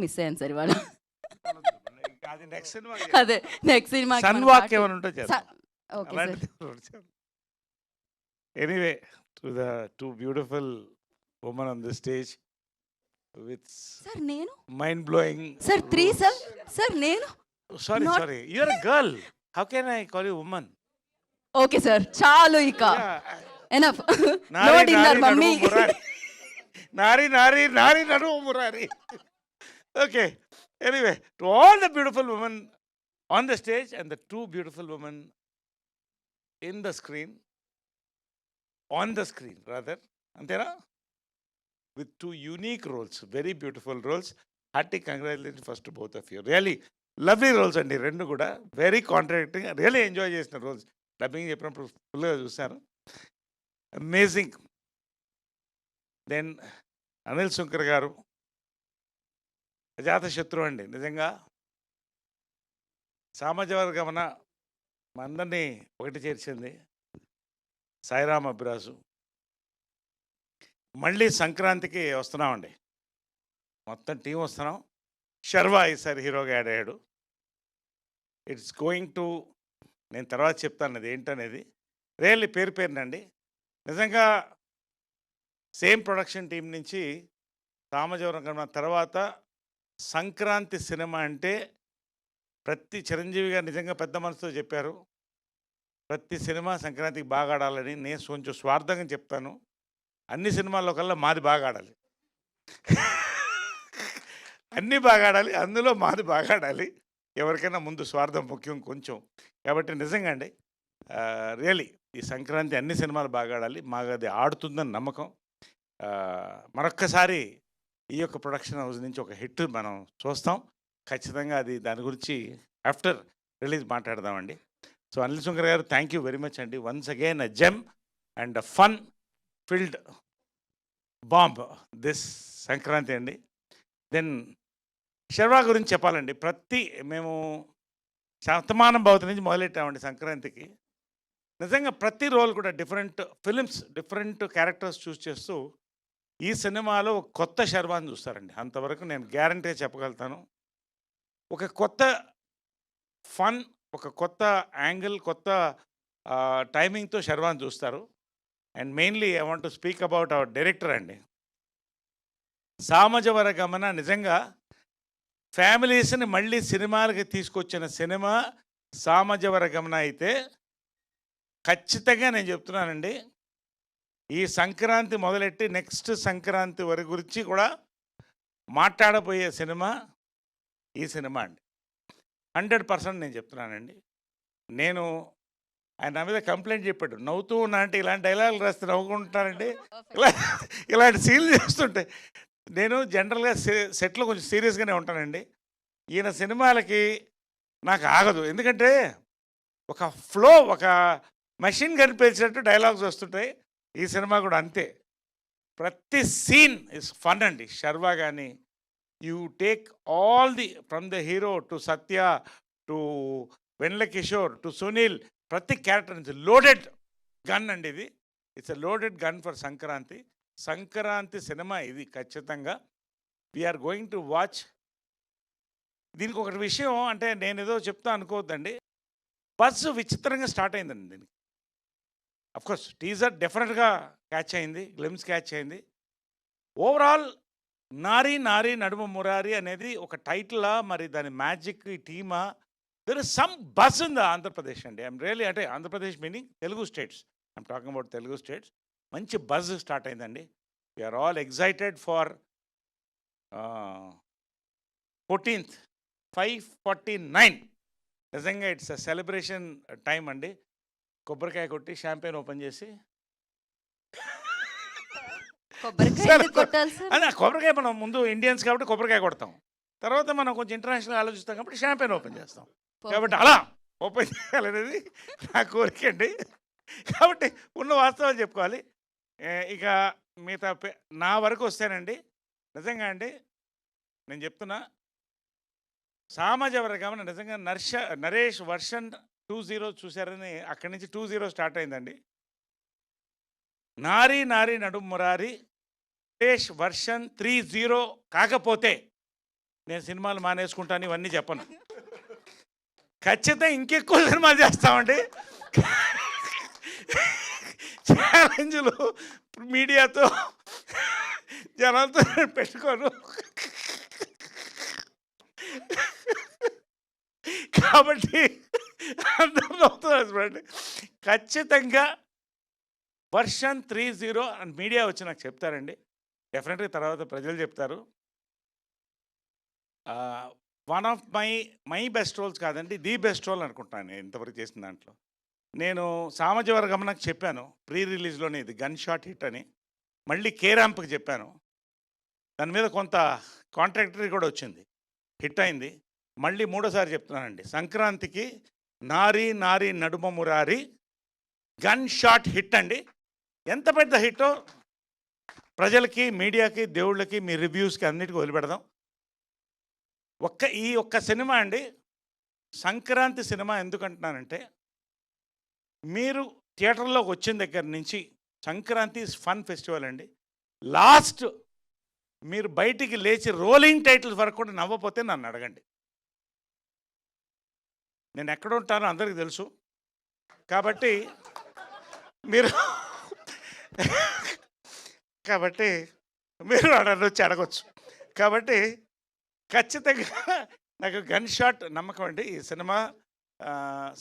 Miss అయ్యాను sir ఇవాళ. అది నెక్స్ట్ సినిమా అదే నెక్స్ట్ సినిమాకి సన్ మన వాక్ పాట. ఏమైనా ఉంటే చేద్దాం. Okay sir. Anyway to the two beautiful women on the stage with sir నేను mind blowing. Sir 3 sir. Sir నేను sorry Not- sorry you are a girl, how can I call you women? Okay sir చాలు ఇక enough. No Nari dinner Nari mummy. Naduma Murari, Nari Nari Nari Naduma Murari. Okay, anyway to all the beautiful women on the stage and the two beautiful women in the screen, on the screen rather, అంతేనా? With two unique roles, very beautiful roles. Hearty congratulation first to both of you. Really lovely roles అండి రెండు కూడా, very contracting, really enjoy చేసిన roles. Dubbing చెప్పినప్పుడు ఫుల్గా చూశాను, amazing. Then Anil Shankar గారు అజాత శత్రువు అండి నిజంగా. సామాజిక మా అందరినీ ఒకటి చేర్చింది. సాయిరామ్ అభిరాజు. మళ్ళీ సంక్రాంతికి వస్తున్నామండి, మొత్తం టీం వస్తున్నాం. శర్వా ఈసారి హీరోగా యాడ్ అయ్యాడు. ఇట్స్ గోయింగ్ టు, నేను తర్వాత చెప్తాను అది ఏంటనేది. రియల్లీ పేరు పేరునండి నిజంగా. సేమ్ ప్రొడక్షన్ టీం నుంచి సామాజిక తర్వాత సంక్రాంతి సినిమా అంటే ప్రతి చిరంజీవి గారు నిజంగా పెద్ద మనసుతో చెప్పారు, ప్రతి సినిమా సంక్రాంతికి బాగా ఆడాలని. నేను కొంచెం స్వార్థంగా చెప్తాను, అన్ని సినిమాల్లో కల్లా మాది బాగా ఆడాలి. అన్నీ బాగా ఆడాలి, అందులో మాది బాగా ఆడాలి. ఎవరికైనా ముందు స్వార్థం ముఖ్యం కొంచెం. కాబట్టి నిజంగా అండి రియలీ ఈ సంక్రాంతి అన్ని సినిమాలు బాగా ఆడాలి, మాకు అది ఆడుతుందని నమ్మకం. మరొక్కసారి ఈ యొక్క ప్రొడక్షన్ హౌస్ నుంచి ఒక హిట్ మనం చూస్తాం ఖచ్చితంగా. అది దాని గురించి ఆఫ్టర్ రిలీజ్ మాట్లాడదామండి. సో అనిల్ శంకర్ గారు థ్యాంక్ యూ వెరీ మచ్ అండి. Once again a gem and a fun field bomb this Sankranti అండి. దెన్ శర్వా గురించి చెప్పాలండి. మేము శతమానం భవతి నుంచి మొదలెట్టామండి సంక్రాంతికి. నిజంగా ప్రతి రోల్ కూడా డిఫరెంట్ ఫిలిమ్స్, డిఫరెంట్ క్యారెక్టర్స్ చూస్ చేస్తూ ఈ సినిమాలో ఒక కొత్త శర్వాని చూస్తారండి. అంతవరకు నేను గ్యారంటీ చెప్పగలుగుతాను. ఒక కొత్త ఫన్, ఒక కొత్త యాంగిల్, కొత్త టైమింగ్తో శర్వాని చూస్తారు. And mainly I want to speak about our director అండి. సామజవరగమన నిజంగా ఫ్యామిలీస్ని మళ్ళీ సినిమాలకి తీసుకొచ్చిన సినిమా సామజవరగమన అయితే ఖచ్చితంగా నేను చెప్తున్నానండి, ఈ సంక్రాంతి మొదలెట్టి నెక్స్ట్ సంక్రాంతి వరకు గురించి కూడా మాట్లాడబోయే సినిమా ఈ సినిమా అండి. 100% నేను చెప్తున్నానండి. నేను ఆయన నా మీద కంప్లైంట్ చెప్పాడు, నవ్వుతూ ఉన్నా అంటే ఇలాంటి డైలాగులు రాస్తే నవ్వుకుంటున్నానండి, ఇలాంటి సీన్లు చేస్తుంటే. నేను జనరల్గా సెట్లో కొంచెం సీరియస్గానే ఉంటానండి. ఈయన సినిమాలకి నాకు ఆగదు, ఎందుకంటే ఒక ఫ్లో, ఒక మెషిన్ కనిపించినట్టు డైలాగ్స్ వస్తుంటాయి. ఈ సినిమా కూడా అంతే, ప్రతి సీన్ ఇస్ ఫన్ అండి. శర్వా కానీ you take all the from the hero to Satya to Vennela Kishore to Sunil, ప్రతి క్యారెక్టర్ నుంచి లోడెడ్ గన్ అండి ఇది. It's a loaded gun for Sankranti. Sankranti cinema ఇది ఖచ్చితంగా. We are going to watch. దీనికి ఒకటి విషయం అంటే నేను ఏదో చెప్తా అనుకోవద్దండి, బస్ విచిత్రంగా స్టార్ట్ అయిందండి దీనికి. అఫ్కోర్స్ టీజర్ డెఫినెట్గా క్యాచ్ అయింది, గ్లిమ్స్ క్యాచ్ అయింది. ఓవరాల్ నారీ నారీ నడుమ మురారి అనేది ఒక టైటిలా, మరి దాని మ్యాజిక్ టీమా, there is some buzz in the Andhra Pradesh అండి. ఐఎమ్ రియలీ, అంటే Andhra Pradesh meaning Telugu states, I'm talking about Telugu states. మంచి బజ్ స్టార్ట్ అయిందండి. We're all excited for 14th 5:49. నిజంగా ఇట్స్ అ సెలబ్రేషన్ టైం అండి. కొబ్బరికాయ కొట్టి షాంపెయిన్ ఓపెన్ చేసి అదే కొబ్బరికాయ, మనం ముందు ఇండియన్స్ కాబట్టి కొబ్బరికాయ కొడతాం, తర్వాత మనం కొంచెం ఇంటర్నేషనల్ ఆలోచిస్తాం కాబట్టి షాంపెయిన్ ఓపెన్ చేస్తాం. కాబట్టి అలా ఓపెన్ చేయాలనేది నా కోరిక అండి. కాబట్టి ఉన్న వాస్తవాలు చెప్పుకోవాలి. ఇక మిగతా నా వరకు వస్తేనండి, నిజంగా అండి నేను చెప్తున్నా, సామాజిక నిజంగా నరేష్ వర్షన్ 2.0 చూశారని అక్కడి నుంచి 2.0 స్టార్ట్ అయిందండి. నారీ నారీ నడుము మురారి నరేష్ వర్షన్ 3.0 కాకపోతే నేను సినిమాలు మానేసుకుంటాను ఇవన్నీ చెప్పను. ఖచ్చితంగా ఇంకెక్కువ సినిమాలు చేస్తామండి. ఛాలెంజ్లు మీడియాతో జనాలతో పెట్టుకోను. కాబట్టి అందరూ నవ్వుతున్నారు చూడండి. ఖచ్చితంగా వర్షన్ 30 అని మీడియా వచ్చి నాకు చెప్తారండి. డెఫినెట్గా తర్వాత ప్రజలు చెప్తారు. One of my best roles కాదండి, ది బెస్ట్ రోల్ అనుకుంటాను నేను ఇంతవరకు చేసిన దాంట్లో. నేను సామజవర్గమనకు చెప్పాను ప్రీ రిలీజ్లోనే, ఇది గన్ షాట్ హిట్ అని. మళ్ళీ కే ర్యాంప్కి చెప్పాను, దాని మీద కొంత కాంట్రాక్టరీ కూడా వచ్చింది, హిట్ అయింది. మళ్ళీ మూడోసారి చెప్తున్నానండి, సంక్రాంతికి నారీ Nari Naduma Murari gun shot hit అండి. ఎంత పెద్ద హిట్టో ప్రజలకి, మీడియాకి, దేవుళ్ళకి, మీ రివ్యూస్కి అన్నిటికీ వదిలిపెడదాం. ఈ ఒక్క సినిమా అండి, సంక్రాంతి సినిమా ఎందుకంటున్నానంటే, మీరు థియేటర్లోకి వచ్చిన దగ్గర నుంచి సంక్రాంతి ఫన్ ఫెస్టివల్ అండి. లాస్ట్ మీరు బయటికి లేచి రోలింగ్ టైటిల్స్ వరకు కూడా నవ్వపోతే నన్ను అడగండి. నేను ఎక్కడ ఉంటానో అందరికీ తెలుసు. కాబట్టి మీరు నన్ను వచ్చి అడగచ్చు. కాబట్టి ఖచ్చితంగా నాకు గన్ షాట్ నమ్మకం అండి. ఈ సినిమా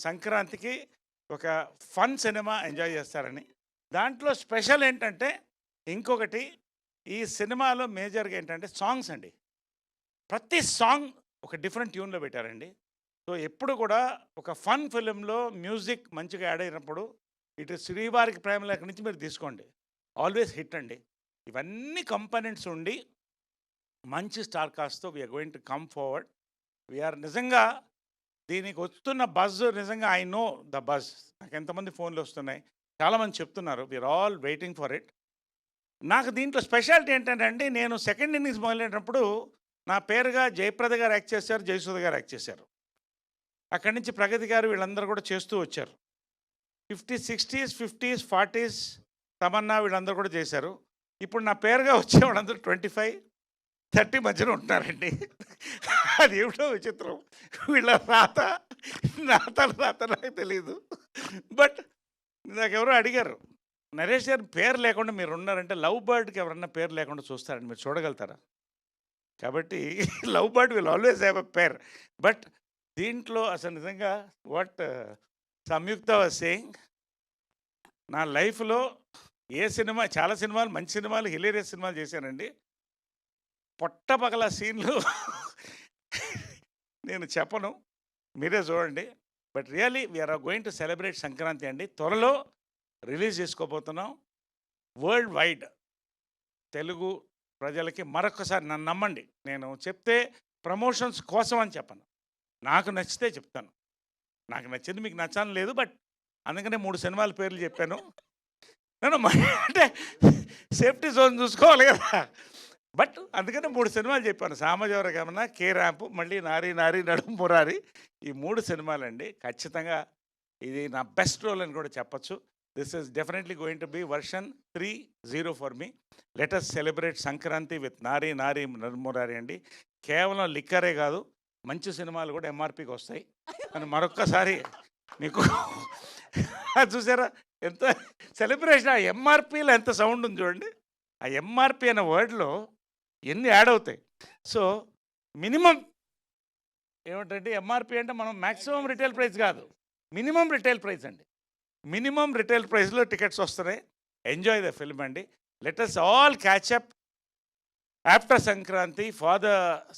సంక్రాంతికి ఒక ఫన్ సినిమా ఎంజాయ్ చేస్తారని. దాంట్లో స్పెషల్ ఏంటంటే, ఇంకొకటి ఈ సినిమాలో మేజర్గా ఏంటంటే సాంగ్స్ అండి. ప్రతి సాంగ్ ఒక డిఫరెంట్ ట్యూన్లో పెట్టారండి. సో ఎప్పుడు కూడా ఒక ఫన్ ఫిలింలో మ్యూజిక్ మంచిగా యాడ్ అయినప్పుడు, ఇటు శ్రీవారికి ప్రేమలేఖ నుంచి మీరు తీసుకోండి, ఆల్వేస్ హిట్ అండి. ఇవన్నీ కంపోనెంట్స్ ఉండి మంచి స్టార్ కాస్ట్తో we're going to come forward. We're నిజంగా దీనికి వస్తున్న బజ్, నిజంగా ఐ నో ద బజ్. నాకు ఎంతమంది ఫోన్లు వస్తున్నాయి, చాలామంది చెప్తున్నారు, we are all waiting for it. నాకు దీంట్లో స్పెషాలిటీ ఏంటంటే అండి, నేను సెకండ్ ఇన్నింగ్స్ మొదలైనప్పుడు నా పేరుగా జయప్రద గారు యాక్ట్ చేశారు, జయసుధ గారు యాక్ట్ చేశారు. అక్కడి నుంచి ప్రగతి గారు వీళ్ళందరూ కూడా చేస్తూ వచ్చారు. 50s, 60s, 50s, 40s Tamannaah వీళ్ళందరూ కూడా చేశారు. ఇప్పుడు నా పేరుగా వచ్చే వాళ్ళందరూ 25, 30 మధ్యలో ఉంటున్నారండి. అది ఏమిటో విచిత్రం. వీళ్ళ రాత నాకు తెలీదు. బట్ నాకెవరో అడిగారు, నరేష్ గారు పేరు లేకుండా మీరు ఉన్నారంటే, లవ్ బర్డ్కి ఎవరన్నా పేరు లేకుండా చూస్తారండి, మీరు చూడగలుగుతారా? కాబట్టి love bird will always have a pair. But దీంట్లో అసలు నిజంగా వాట్ సంయుక్త వాజ్ సేయింగ్, నా లైఫ్లో ఏ సినిమా, చాలా సినిమాలు, మంచి సినిమాలు, హిలేరియస్ సినిమాలు చేశానండి. పొట్టపగల సీన్లు నేను చెప్పను, మీరే చూడండి. But really we are going to celebrate Sankranti అండి. త్వరలో రిలీజ్ చేసుకోబోతున్నాం వరల్డ్ వైడ్. తెలుగు ప్రజలకి మరొకసారి నన్ను నమ్మండి, నేను చెప్తే ప్రమోషన్స్ కోసం అని చెప్పను, నాకు నచ్చితే చెప్తాను. నాకు నచ్చింది మీకు నచ్చని లేదు. బట్ అందుకనే 3 సినిమాల పేర్లు చెప్పాను. నేను అంటే సేఫ్టీ జోన్ చూసుకోవాలి కదా. బట్ అందుకనే 3 సినిమాలు చెప్పాను, సామజవర్గమన, కే ర్యాంప్, మళ్ళీ నారీ నారీ నడుమ మురారి. ఈ 3 సినిమాలండి. ఖచ్చితంగా ఇది నా బెస్ట్ రోల్ అని కూడా చెప్పచ్చు. This is definitely going to be version 30 for me. Let us celebrate Sankranti with Nari Nari Naduma Murari అండి. కేవలం లిక్కరే కాదు, మంచి సినిమాలు కూడా ఎంఆర్పికి వస్తాయి అని మరొక్కసారి మీకు చూసారా ఎంత సెలబ్రేషన్. ఆ ఎంఆర్పిలో ఎంత సౌండ్ ఉంది చూడండి. ఆ ఎంఆర్పి అనే వర్డ్లో ఎన్ని యాడ్ అవుతాయి. సో మినిమం ఏమిటంటే, ఎంఆర్పి అంటే మనం మ్యాక్సిమం రిటైల్ ప్రైస్ కాదు, మినిమం రిటైల్ ప్రైస్ అండి. మినిమం రిటైల్ ప్రైస్లో టికెట్స్ వస్తున్నాయి. ఎంజాయ్ ద ఫిల్మ్ అండి. Let us all catch up after Sankranti for the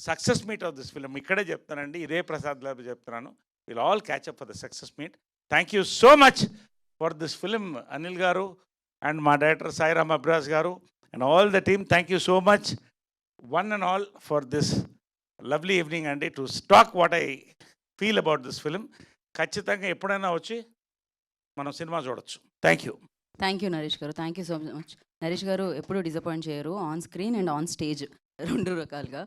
success meet of this film. ఇక్కడే చెప్తానండి, ఇదే ప్రసాద్ ల్యాబ్ చెప్తున్నాను. Will all catch up for the success meet. Thank you so much for this film Anil గారు and మా director Sairam Abraj గారు and all the team. Thank you so much one and all for this lovely evening అండి, to talk what I feel about this film. ఖచ్చితంగా ఎప్పుడైనా వచ్చి మనం cinema చూడొచ్చు. Thank you. Thank you Naresh garu, thank you so much. Naresh garu ఎప్పుడూ disappoint చేయరు, on screen and on stage 2 రకాలుగా.